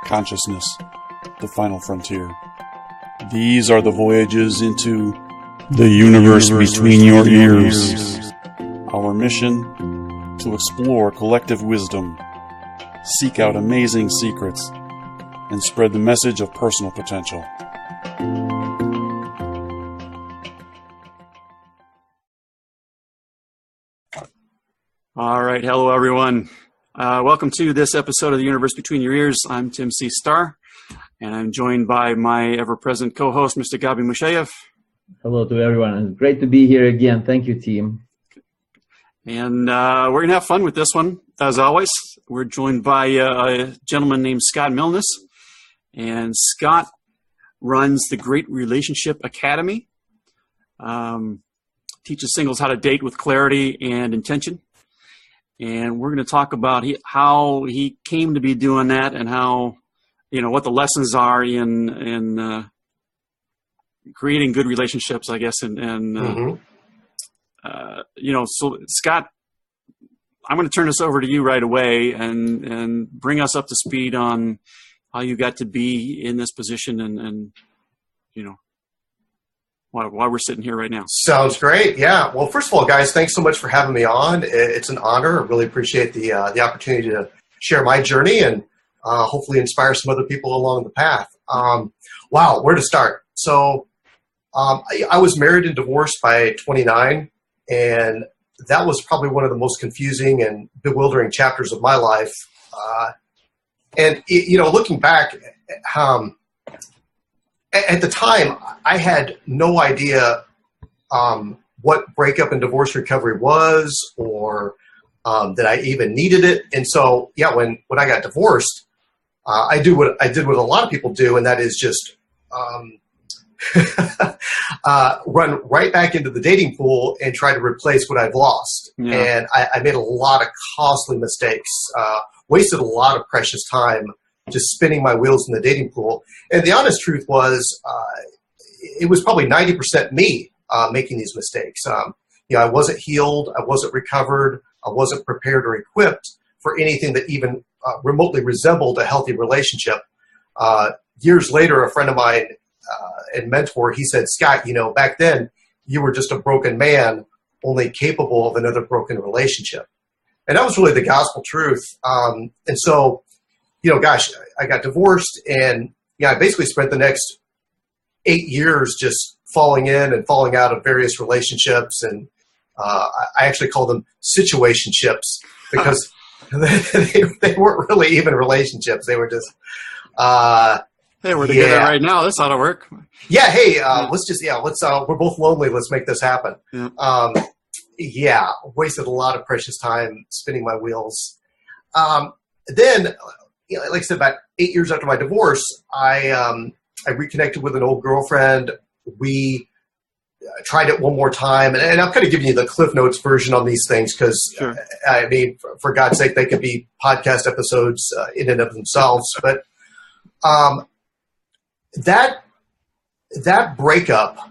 consciousness, the final frontier. These are the voyages into the universe between your ears. Our mission: to explore collective wisdom, seek out amazing secrets, and spread the message of personal potential. All right. Hello, everyone. Welcome to this episode of The Universe Between Your Ears. I'm Tim C. Starr, and I'm joined by my ever-present co-host, Mr. Gabi Musheyev. Hello to everyone. It's great to be here again. Thank you, team. And we're going to have fun with this one, as always. We're joined by a gentleman named Scott Milnes. And Scott runs the Great Relationship Academy, teaches singles how to date with clarity and intention. And we're going to talk about how he came to be doing that and how, what the lessons are in creating good relationships, I guess. So Scott, I'm going to turn this over to you right away and bring us up to speed on how you got to be in this position and why we're sitting here right now. Sounds great. Yeah. Well, first of all, guys, thanks so much for having me on. It's an honor. I really appreciate the opportunity to share my journey and hopefully inspire some other people along the path. Wow, where to start? So I was married and divorced by 29, and that was probably one of the most confusing and bewildering chapters of my life. Looking back, at the time, I had no idea what breakup and divorce recovery was, or that I even needed it. And so, when I got divorced, I did what a lot of people do, and that is just run right back into the dating pool and try to replace what I've lost. Yeah. And I made a lot of costly mistakes, wasted a lot of precious time just spinning my wheels in the dating pool. And the honest truth was, it was probably 90% me making these mistakes. I wasn't healed, I wasn't recovered, I wasn't prepared or equipped for anything that even remotely resembled a healthy relationship. Years later, a friend of mine and mentor, he said, Scott, back then you were just a broken man, only capable of another broken relationship. And that was really the gospel truth. And so, I got divorced, and I basically spent the next 8 years just falling in and falling out of various relationships. And I actually call them situationships because they weren't really even relationships. They were just, hey, we're together right now. This ought to work. Yeah. Hey, we're both lonely. Let's make this happen. Yeah. Wasted a lot of precious time spinning my wheels. Then, like I said, about 8 years after my divorce, I reconnected with an old girlfriend. We tried it one more time, and I'm kind of giving you the Cliff Notes version on these things because, sure. For God's sake, they could be podcast episodes in and of themselves. But that breakup,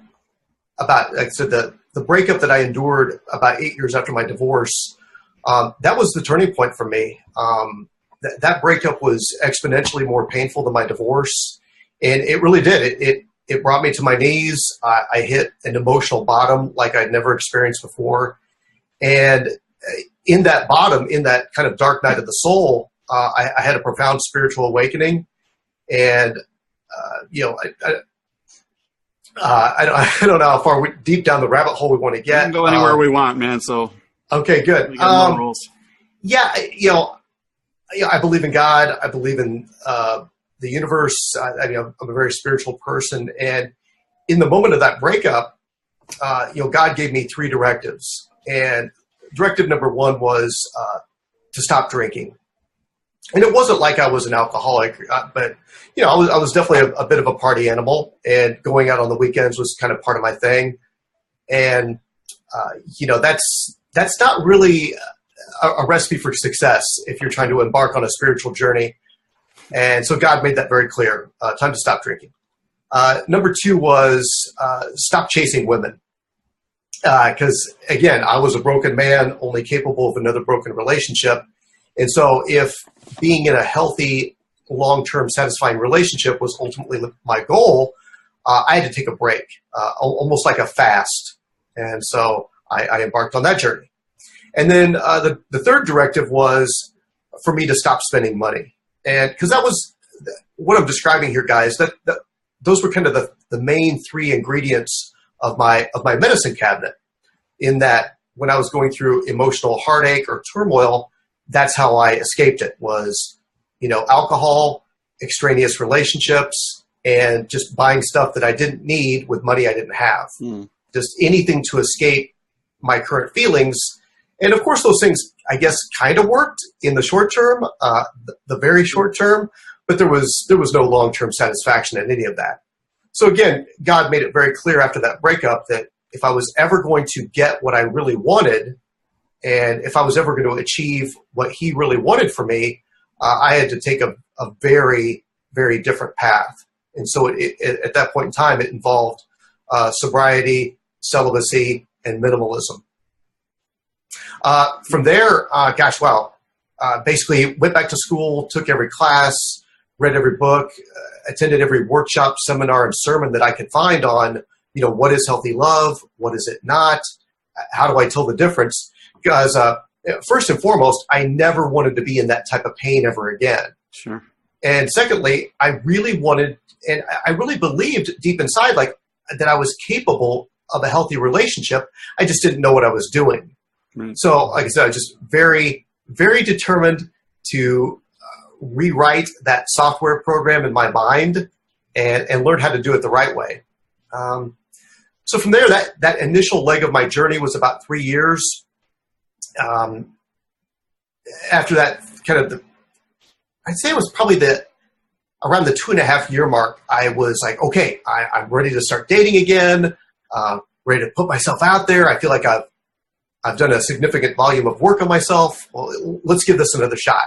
like I said, the breakup that I endured about 8 years after my divorce, that was the turning point for me. That breakup was exponentially more painful than my divorce, and it really did. It brought me to my knees. I hit an emotional bottom like I'd never experienced before, and in that bottom, in that kind of dark night of the soul, I had a profound spiritual awakening, and I don't know how far deep down the rabbit hole we want to get. We can go anywhere we want, man. So okay, good. I believe in God. I believe in the universe. I'm a very spiritual person. And in the moment of that breakup, God gave me 3 directives. And directive number 1 was to stop drinking. And it wasn't like I was an alcoholic, but I was definitely a bit of a party animal. And going out on the weekends was kind of part of my thing. And that's not really a recipe for success if you're trying to embark on a spiritual journey. And so God made that very clear. Time to stop drinking. Number 2 was stop chasing women. Because, again, I was a broken man, only capable of another broken relationship. And so if being in a healthy long-term satisfying relationship was ultimately my goal, I had to take a break, almost like a fast. And so I embarked on that journey. And then the third directive was for me to stop spending money. And because that was what I'm describing here, guys, that those were kind of the main three ingredients of my medicine cabinet, in that when I was going through emotional heartache or turmoil, that's how I escaped it, was, alcohol, extraneous relationships, and just buying stuff that I didn't need with money I didn't have. Just anything to escape my current feelings. And of course, those things, I guess, kind of worked in the short term, the very short term, but there was no long-term satisfaction in any of that. So again, God made it very clear after that breakup that if I was ever going to get what I really wanted, and if I was ever going to achieve what he really wanted for me, I had to take a very, very different path. And so at that point in time, it involved sobriety, celibacy, and minimalism. From there, basically went back to school, took every class, read every book, attended every workshop, seminar, and sermon that I could find on, what is healthy love? What is it not? How do I tell the difference? Because first and foremost, I never wanted to be in that type of pain ever again. Sure. And secondly, I really wanted, and I really believed deep inside, that I was capable of a healthy relationship. I just didn't know what I was doing. Right. So, like I said, I was just very, very determined to rewrite that software program in my mind and learn how to do it the right way. So from there, that initial leg of my journey was about 3 years. After that, I'd say it was probably around the 2.5 year mark, I was like, okay, I'm ready to start dating again, ready to put myself out there. I feel like I've done a significant volume of work on myself. Well, let's give this another shot.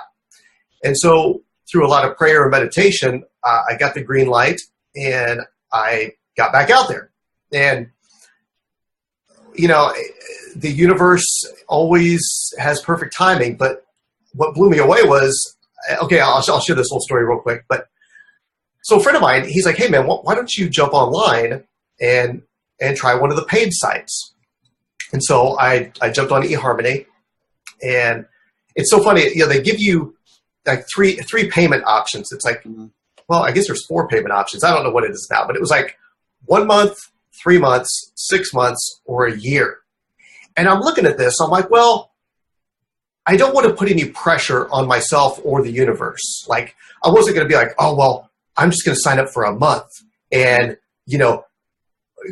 And so through a lot of prayer and meditation, I got the green light and I got back out there. And, the universe always has perfect timing, but what blew me away was, okay, I'll share this whole story real quick. But so a friend of mine, he's like, hey man, why don't you jump online and try one of the paid sites? And so I jumped on eharmony, and it's so funny. They give you like three payment options. It's like, well, I guess there's 4 payment options. I don't know what it is now, but it was like 1 month, 3 months, 6 months, or a year. And I'm looking at this. I'm like, well, I don't want to put any pressure on myself or the universe. Like, I wasn't going to be like, oh, well, I'm just going to sign up for a month and,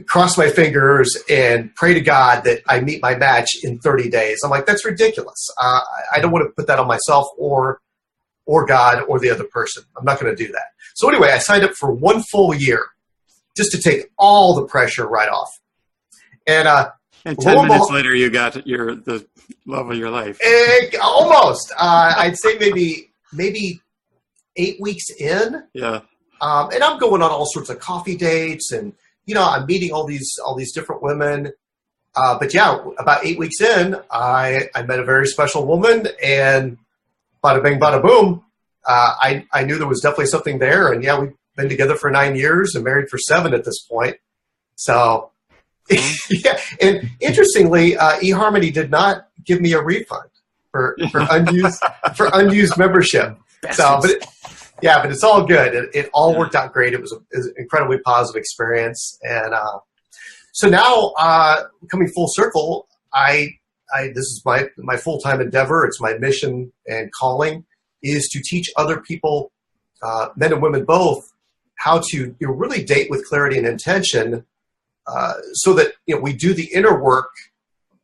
cross my fingers and pray to God that I meet my match in 30 days. I'm like, that's ridiculous. I don't want to put that on myself or God or the other person. I'm not going to do that. So anyway, I signed up for 1 full year just to take all the pressure right off. And 10 minutes later, you got the love of your life. Almost. I'd say maybe 8 weeks in. Yeah. And I'm going on all sorts of coffee dates, and I'm meeting all these different women. But yeah, about 8 weeks in, I met a very special woman, and bada bing, bada boom. I knew there was definitely something there, and yeah, we've been together for 9 years and married for 7 at this point. So. Yeah, and interestingly, eharmony did not give me a refund for unused membership. So, but it's all good. It all worked out great. It was an incredibly positive experience, and so now coming full circle, this is my full-time endeavor. It's my mission and calling is to teach other people, men and women both, how to really date with clarity and intention. So that we do the inner work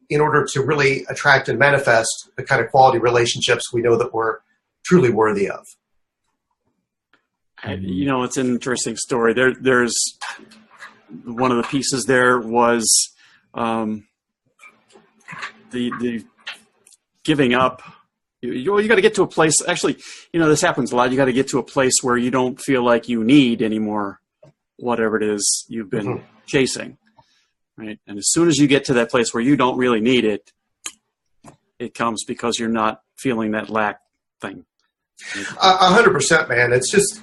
in order to really attract and manifest the kind of quality relationships we know that we're truly worthy of. It's an interesting story. There's one of the pieces there was the giving up. You got to get to a place. Actually, this happens a lot. You got to get to a place where you don't feel like you need anymore whatever it is you've been chasing, right? And as soon as you get to that place where you don't really need it, it comes because you're not feeling that lack thing. 100%, man. It's just,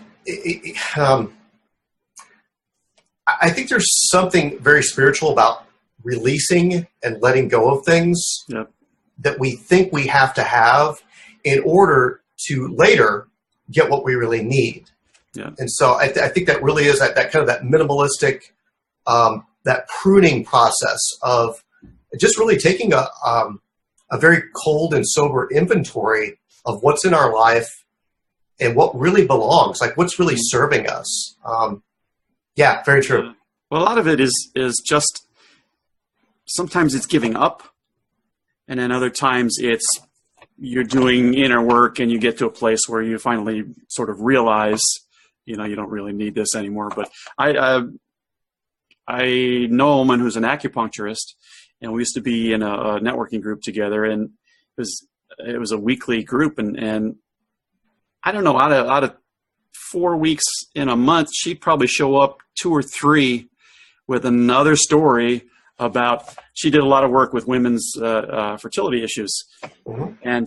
I think there's something very spiritual about releasing and letting go of things that we think we have to have in order to later get what we really need. Yeah. And so I think that really is that kind of that minimalistic, that pruning process of just really taking a very cold and sober inventory of what's in our life and what really belongs, like what's really serving us. Yeah, very true. Well, a lot of it is just, sometimes it's giving up, and then other times it's you're doing inner work and you get to a place where you finally sort of realize, you don't really need this anymore. But I know a woman who's an acupuncturist, and we used to be in a networking group together, and it was a weekly group, and I don't know, out of 4 weeks in a month, she'd probably show up 2 or 3 with another story about, she did a lot of work with women's fertility issues. Mm-hmm. And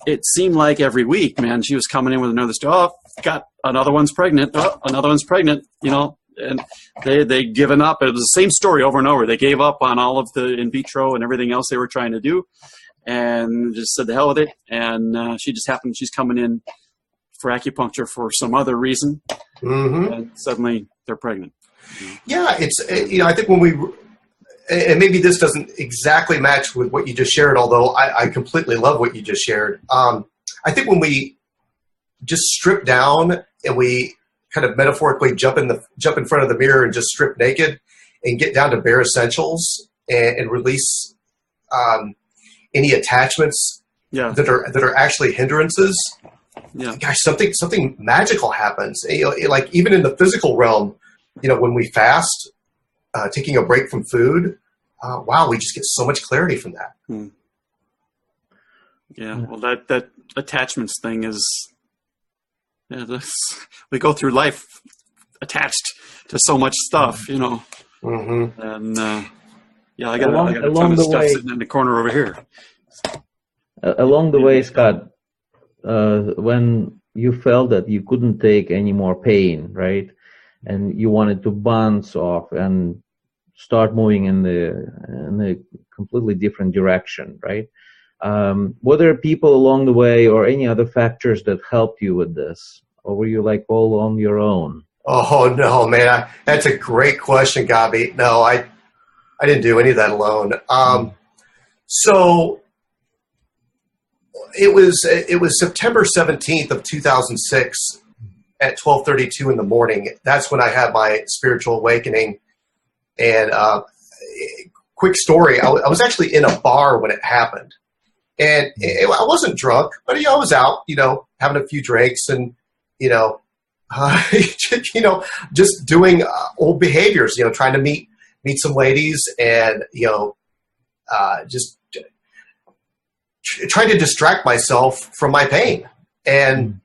it seemed like every week, man, she was coming in with another story. Oh, got another one's pregnant. Oh, another one's pregnant, and they'd given up. It was the same story over and over. They gave up on all of the in vitro and everything else they were trying to do and just said the hell with it. And she's coming in for acupuncture for some other reason. Mm-hmm. And suddenly they're pregnant. Yeah, it's, I think when and maybe this doesn't exactly match with what you just shared, although I completely love what you just shared. I think when we just strip down and we kind of metaphorically jump in front of the mirror and just strip naked and get down to bare essentials and release any attachments that are actually hindrances. Yeah, gosh, something magical happens. Like even in the physical realm, when we fast, taking a break from food, wow, we just get so much clarity from that. Hmm. Yeah, well, that attachments thing is, we go through life attached to so much stuff, Mm-hmm. And I got a ton of stuff sitting in the corner over here. Along the way, Scott, when you felt that you couldn't take any more pain, right, and you wanted to bounce off and start moving in a completely different direction, right? Were there people along the way or any other factors that helped you with this? Or were you like all on your own? Oh, no, man. That's a great question, Gabi. No, I didn't do any of that alone. So it was September 17th of 2006 at 12:32 in the morning. That's when I had my spiritual awakening. And quick story, I was actually in a bar when it happened. And I wasn't drunk, but I was out, having a few drinks and, just doing old behaviors, trying to meet some ladies and, just trying to distract myself from my pain. And,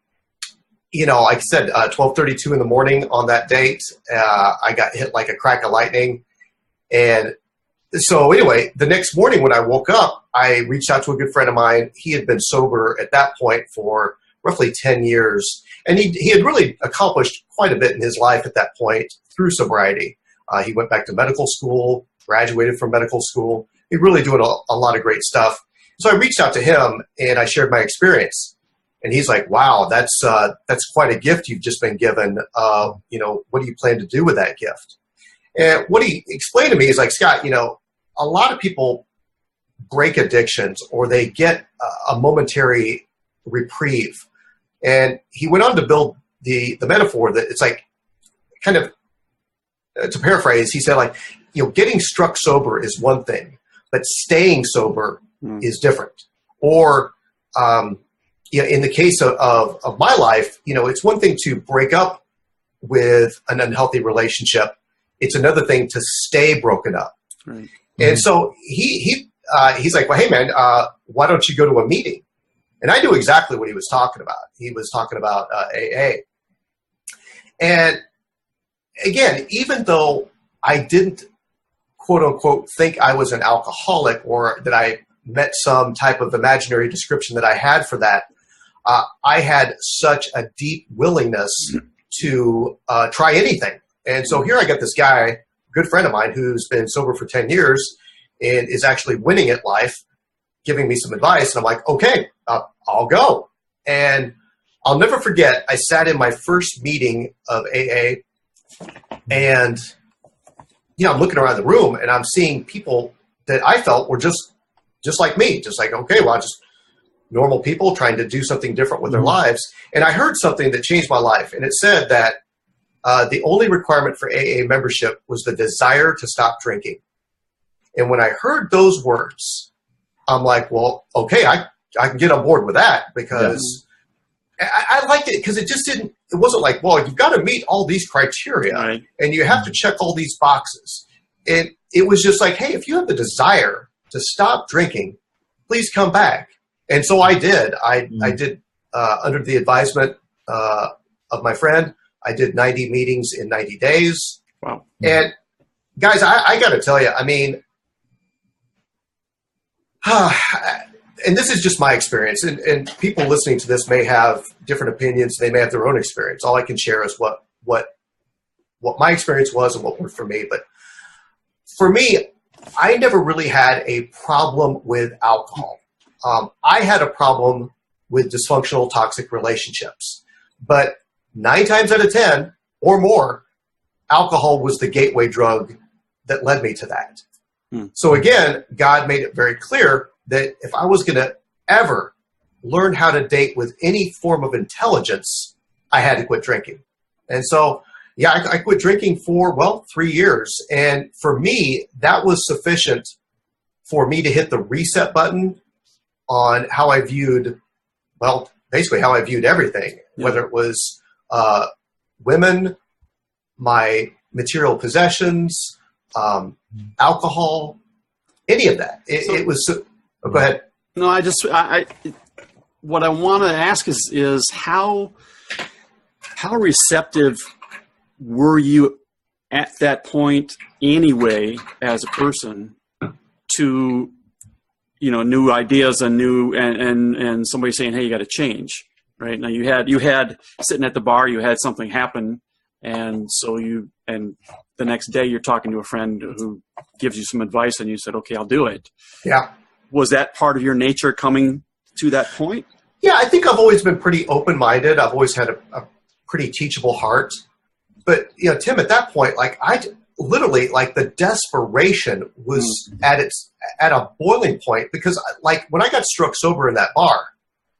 like I said, 12:32 in the morning on that date, I got hit like a crack of lightning. And so anyway, the next morning when I woke up, I reached out to a good friend of mine. He had been sober at that point for roughly 10 years. And he had really accomplished quite a bit in his life at that point through sobriety. He went back to medical school, graduated from medical school. He's really doing a lot of great stuff. So I reached out to him and I shared my experience. And he's like, wow, that's quite a gift you've just been given. What do you plan to do with that gift? And what he explained to me is like, Scott, a lot of people break addictions or they get a momentary reprieve. And he went on to build the metaphor that it's like, kind of, to paraphrase, he said like, getting struck sober is one thing, but staying sober is different. Or, in the case of my life, it's one thing to break up with an unhealthy relationship. It's another thing to stay broken up. Right. Mm-hmm. And so he's like, well, hey man, why don't you go to a meeting? And I knew exactly what he was talking about. He was talking about AA. And again, even though I didn't quote unquote think I was an alcoholic or that I met some type of imaginary description that I had for that, I had such a deep willingness to try anything. And so here I got this guy, a good friend of mine, who's been sober for 10 years and is actually winning at life, giving me some advice. And I'm like, okay, I'll go. And I'll never forget, I sat in my first meeting of AA, and I'm looking around the room and I'm seeing people that I felt were just like me, just like, okay, well, just normal people trying to do something different with their lives. And I heard something that changed my life. And it said that the only requirement for AA membership was the desire to stop drinking. And when I heard those words, I'm like, well, okay, I can get on board with that, because I liked it, because it wasn't like, well, you've got to meet all these criteria and you have to check all these boxes. And it was just like, hey, if you have the desire to stop drinking, please come back. And so I did. I did, under the advisement of my friend, I did 90 meetings in 90 days. Wow. And guys, I got to tell you, I mean, and this is just my experience, and people listening to this may have different opinions. They may have their own experience. All I can share is what my experience was and what worked for me. But for me, I never really had a problem with alcohol. I had a problem with dysfunctional, toxic relationships. But 9 times out of 10 or more, alcohol was the gateway drug that led me to that. So again, God made it very clear that if I was going to ever learn how to date with any form of intelligence, I had to quit drinking. And so, I quit drinking for, 3 years. And for me, that was sufficient for me to hit the reset button on how I viewed, basically how I viewed everything, whether it was women, my material possessions, alcohol, any of that. It was. Go ahead. No, what I want to ask is how receptive were you at that point anyway as a person to new ideas and and somebody saying, hey, you got to change, right? Now you had sitting at the bar, you had something happen, and so the next day you're talking to a friend who gives you some advice, and you said, okay, I'll do it. Yeah. Was that part of your nature coming to that point? Yeah, I think I've always been pretty open-minded. I've always had a pretty teachable heart. But, Tim, at that point, I literally, the desperation was at a boiling point, because, when I got struck sober in that bar,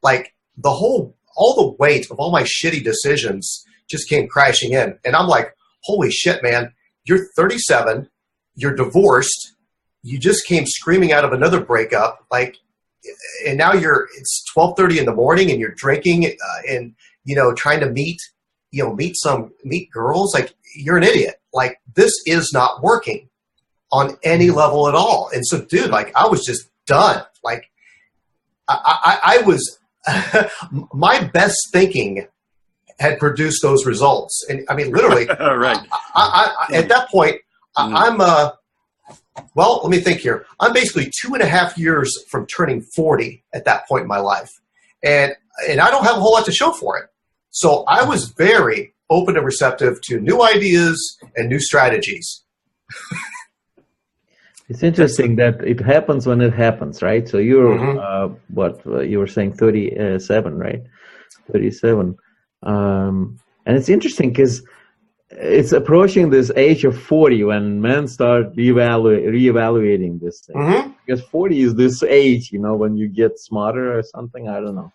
all the weight of all my shitty decisions just came crashing in. And I'm like, holy shit, man, you're 37, you're divorced, you just came screaming out of another breakup, and now it's 12:30 in the morning and you're drinking and trying to meet girls. You're an idiot. This is not working on any level at all. And so, dude, I was just done. I was my best thinking had produced those results. And I mean, literally, right. I at that point, I'm let me think here. I'm basically 2.5 years from turning 40 at that point in my life. And I don't have a whole lot to show for it. So I was very open and receptive to new ideas and new strategies. It's interesting that it happens when it happens, right? So you're, you were saying 37, right? 37. And it's interesting because it's approaching this age of 40 when men start reevaluating this thing. Because 40 is this age, when you get smarter or something. I don't know.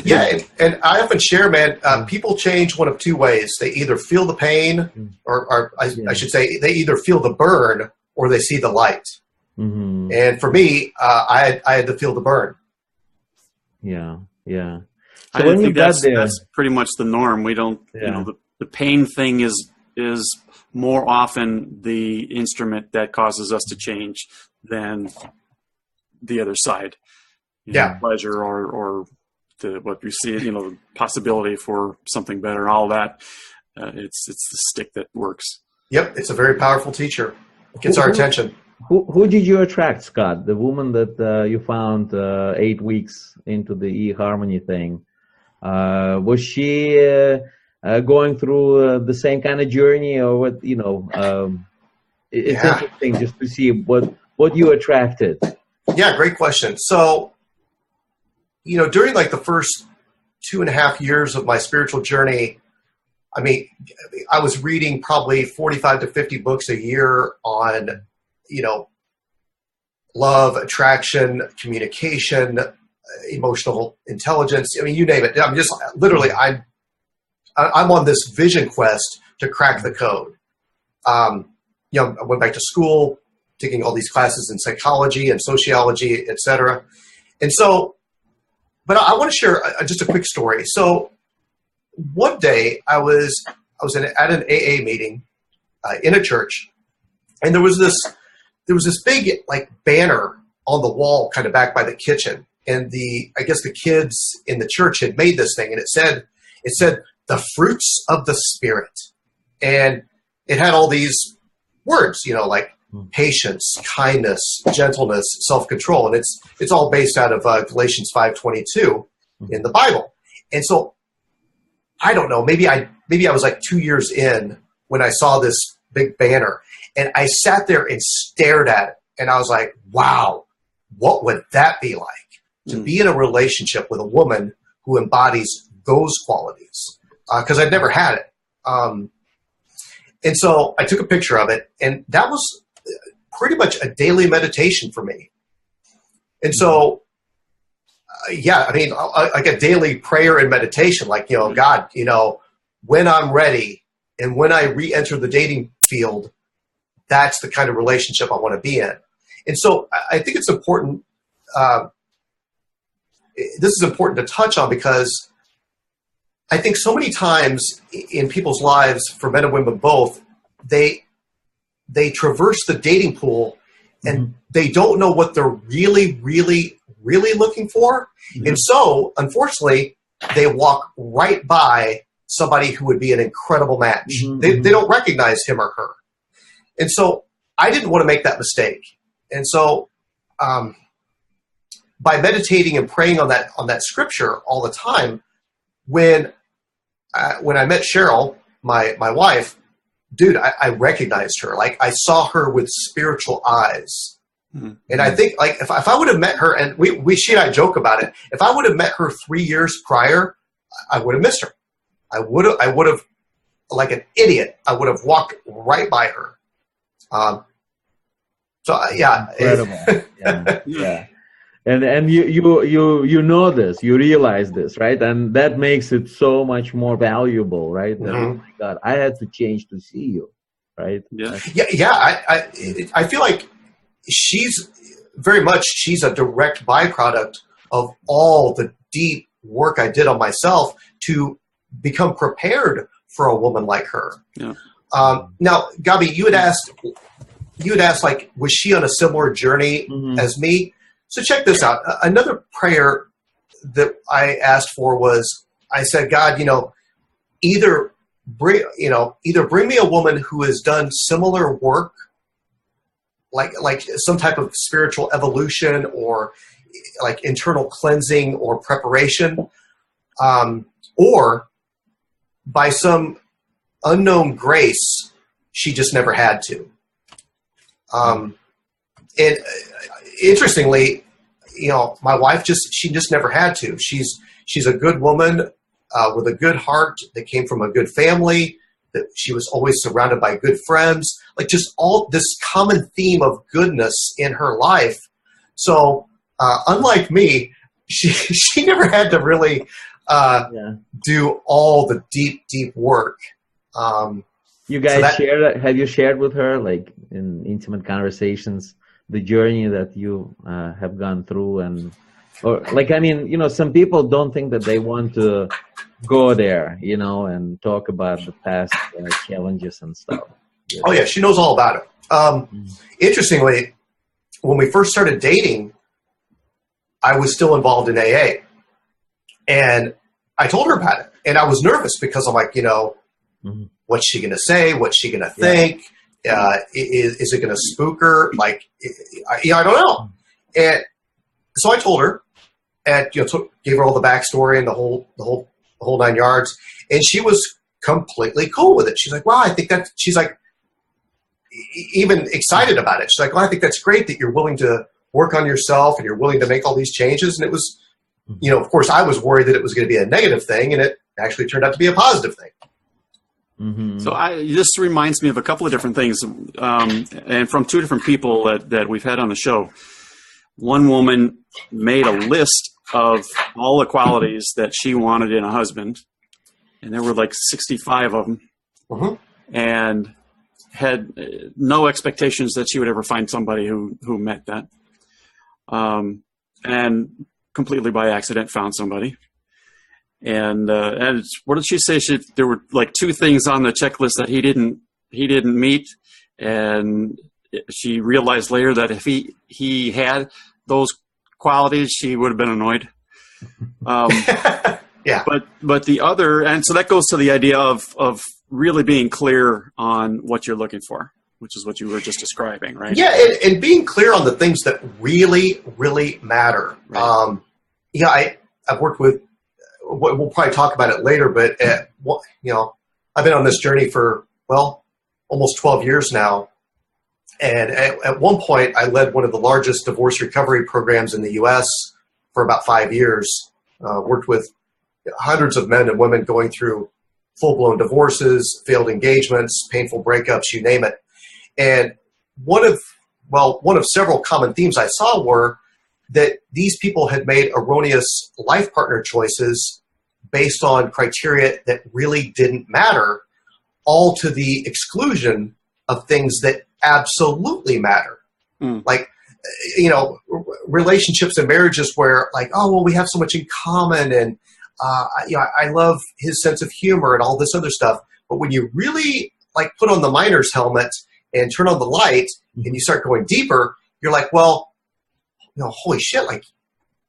Yeah, and I often share, man, people change one of two ways. They either feel the pain, or I should say, they either feel the burn or they see the light. And for me, I had to feel the burn. Yeah. So I when you got there, that's pretty much the norm. We don't, the pain thing is more often the instrument that causes us to change than the other side. Pleasure or what we see, the possibility for something better, all that. It's the stick that works. Yep, it's a very powerful teacher. It gets our attention. Who did you attract, Scott? The woman that you found 8 weeks into the eHarmony thing. Was she going through the same kind of journey, or what? It's interesting just to see what you attracted. Yeah, great question. So, during like the first 2.5 years of my spiritual journey, I mean, I was reading probably 45 to 50 books a year on, love, attraction, communication, emotional intelligence. I mean, you name it. I'm just literally, I'm on this vision quest to crack the code. I went back to school, taking all these classes in psychology and sociology, et cetera. And so, but I want to share just a quick story. So one day I was at an AA meeting in a church, and there was this big like banner on the wall kind of back by the kitchen. And I guess the kids in the church had made this thing, and it said the fruits of the Spirit. And it had all these words, like patience, kindness, gentleness, self-control. And it's all based out of Galatians 5:22 in the Bible. And so I don't know, maybe I was like 2 years in when I saw this big banner, and I sat there and stared at it, and I was like, wow, what would that be like to be in a relationship with a woman who embodies those qualities? Because I'd never had it. And so I took a picture of it, and that was pretty much a daily meditation for me. And so, I mean, like a daily prayer and meditation, like, God, when I'm ready and when I re-enter the dating field, that's the kind of relationship I want to be in. And so I think it's important. This is important to touch on, because I think so many times in people's lives, for men and women both, they traverse the dating pool and they don't know what they're really, really, really looking for. And so, unfortunately, they walk right by somebody who would be an incredible match. They don't recognize him or her. And so I didn't want to make that mistake. And so by meditating and praying on that scripture all the time, when I met Cheryl, my wife, dude, I recognized her. Like, I saw her with spiritual eyes. And I think, like, if I would have met her, and she and I joke about it, if I would have met her 3 years prior, I would have missed her. I would have, like an idiot, I would have walked right by her. Incredible. Yeah. And you know this, you realize this, right? And that makes it so much more valuable, right? Oh my God, I had to change to see you, right? I feel like she's a direct byproduct of all the deep work I did on myself to become prepared for a woman like her. Yeah. Now, Gabi, you had asked, like, was she on a similar journey as me? So check this out. Another prayer that I asked for was, I said, God, either bring me a woman who has done similar work, like some type of spiritual evolution or like internal cleansing or preparation, or by some unknown grace, she just never had to. And interestingly, my wife she just never had to. She's a good woman with a good heart that came from a good family, that she was always surrounded by good friends, like just all this common theme of goodness in her life. So unlike me, she never had to really do all the deep work. You guys have you shared with her, like in intimate conversations, the journey that you have gone through? Some people don't think that they want to go there, and talk about the past challenges and stuff. Oh yeah, she knows all about it. Interestingly, when we first started dating, I was still involved in AA, and I told her about it, and I was nervous because I'm like, what's she going to say? What's she going to think? Is it going to spook her? Like, I don't know. And so I told her, and gave her all the backstory and the whole the whole 9 yards. And she was completely cool with it. She's like, wow, I think that, she's like, even excited about it. She's like, well, I think that's great that you're willing to work on yourself and you're willing to make all these changes. And it was, you know, of course, I was worried that it was going to be a negative thing, and it actually turned out to be a positive thing. Mm-hmm. So this reminds me of a couple of different things, and from two different people that we've had on the show. One woman made a list of all the qualities that she wanted in a husband, and there were like 65 of them, and had no expectations that she would ever find somebody who met that, and completely by accident found somebody. And what did she say? There were like two things on the checklist that he didn't meet, and she realized later that if he had those qualities, she would have been annoyed. Yeah. But the other, and so that goes to the idea of really being clear on what you're looking for, which is what you were just describing, right? Yeah, and being clear on the things that really, really matter. Right. I've worked with, we'll probably talk about it later, but I've been on this journey for, almost 12 years now. And at one point, I led one of the largest divorce recovery programs in the U.S. for about 5 years. Worked with hundreds of men and women going through full-blown divorces, failed engagements, painful breakups, you name it. And one of several common themes I saw were that these people had made erroneous life partner choices based on criteria that really didn't matter, all to the exclusion of things that absolutely matter. Like, relationships and marriages where like, oh, well, we have so much in common, and I love his sense of humor and all this other stuff. But when you really like put on the miner's helmet and turn on the light and you start going deeper, you're like, well, holy shit, like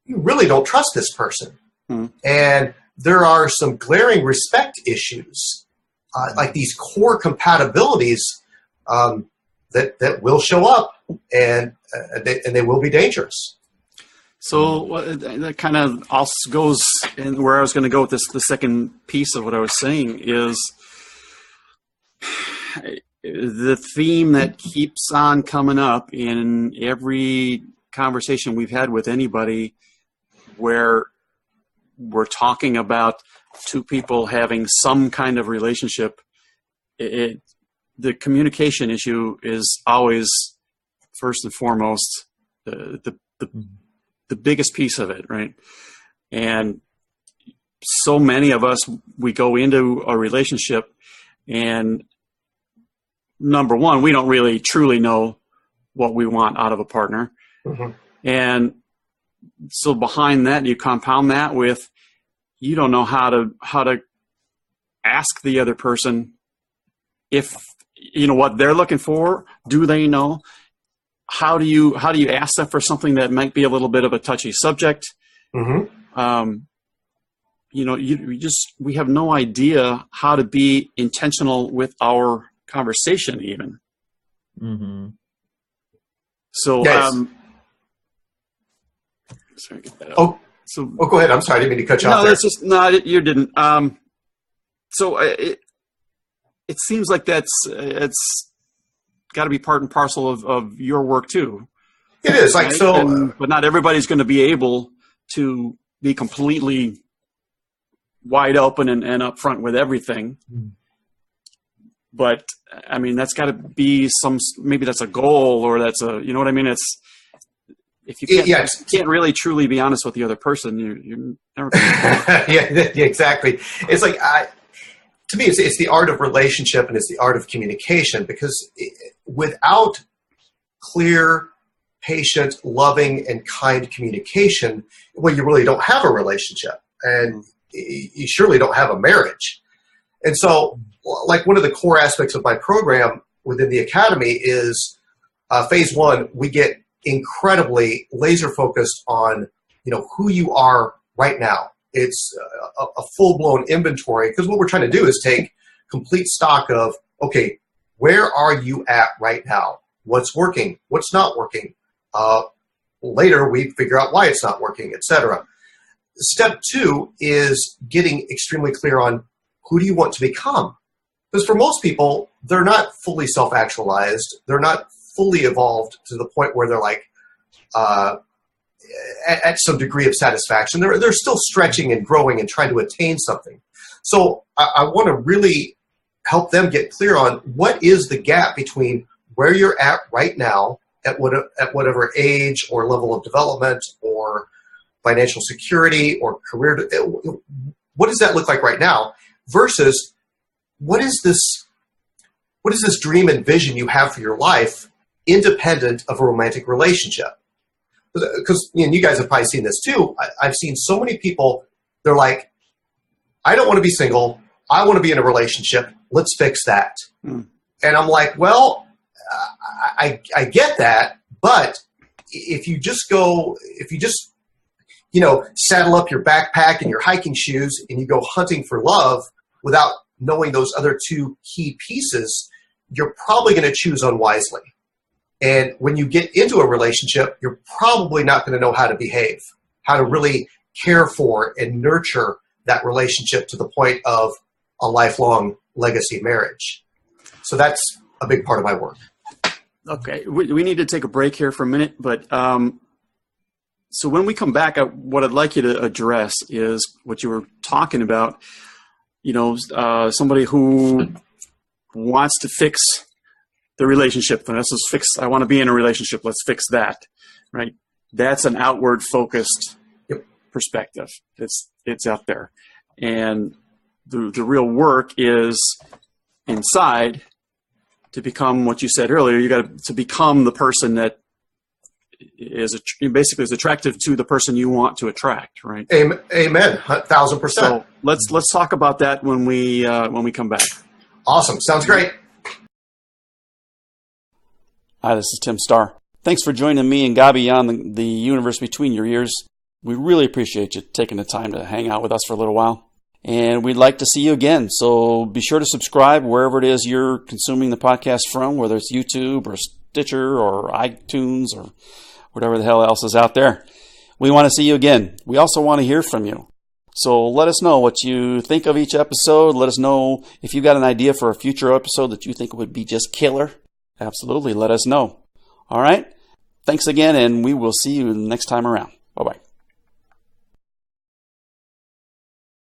you really don't trust this person. And there are some glaring respect issues, like these core compatibilities that will show up, and they will be dangerous. So that kind of also goes in where I was going to go with this. The second piece of what I was saying is the theme that keeps on coming up in every conversation we've had with anybody where we're talking about two people having some kind of relationship. The communication issue is always first and foremost the biggest piece of it, right? And so many of us, we go into a relationship, and number one, we don't really truly know what we want out of a partner. And so behind that, you compound that with, you don't know how to ask the other person if what they're looking for. Do they know? How do you ask them for something that might be a little bit of a touchy subject? We have no idea how to be intentional with our conversation even. So, yes. Sorry, get that out. Go ahead. I'm sorry, I didn't mean to cut you off there. You didn't. So it seems like it's got to be part and parcel of your work too. It is, like, right? So, but not everybody's going to be able to be completely wide open and upfront with everything. But I mean, that's got to be maybe that's a goal, or that's a, what I mean? It's, if you can't really truly be honest with the other person, you're never going to. Yeah, exactly. It's like, to me, it's the art of relationship, and it's the art of communication, because without clear, patient, loving, and kind communication, well, you really don't have a relationship, and you surely don't have a marriage. And so, like, one of the core aspects of my program within the Academy is phase one, we get incredibly laser focused on, who you are right now. It's a full-blown inventory, because what we're trying to do is take complete stock of, okay, where are you at right now? What's working? What's not working? Later, we figure out why it's not working, etc. step 2 is getting extremely clear on who do you want to become. Because for most people, they're not fully self-actualized. They're not fully evolved to the point where they're like at some degree of satisfaction. They're still stretching and growing and trying to attain something. So I want to really help them get clear on what is the gap between where you're at right now at whatever age or level of development or financial security or career. What does that look like right now versus what is this dream and vision you have for your life independent of a romantic relationship? Because you guys have probably seen this too. I've seen so many people, they're like, I don't want to be single. I want to be in a relationship. Let's fix that. And I'm like, well, I get that, but if you just saddle up your backpack and your hiking shoes and you go hunting for love without knowing those other 2 key pieces, you're probably going to choose unwisely. And when you get into a relationship, you're probably not going to know how to behave, how to really care for and nurture that relationship to the point of a lifelong legacy marriage. So that's a big part of my work. Okay, we need to take a break here for a minute, but so when we come back, what I'd like you to address is what you were talking about. Somebody who wants to fix the relationship. I want to be in a relationship. Let's fix that, right? That's an outward focused perspective. It's out there, and the real work is inside. To become what you said earlier, you got to become the person that is basically is attractive to the person you want to attract, right? Amen. 1,000%. So let's talk about that when we come back. Awesome. Sounds great. Hi, this is Tim Starr. Thanks for joining me and Gabi on the universe between your ears. We really appreciate you taking the time to hang out with us for a little while. And we'd like to see you again. So be sure to subscribe wherever it is you're consuming the podcast from, whether it's YouTube or Stitcher or iTunes or whatever the hell else is out there. We want to see you again. We also want to hear from you. So let us know what you think of each episode. Let us know if you've got an idea for a future episode that you think would be just killer. Absolutely, let us know. All right? Thanks again, and we will see you next time around.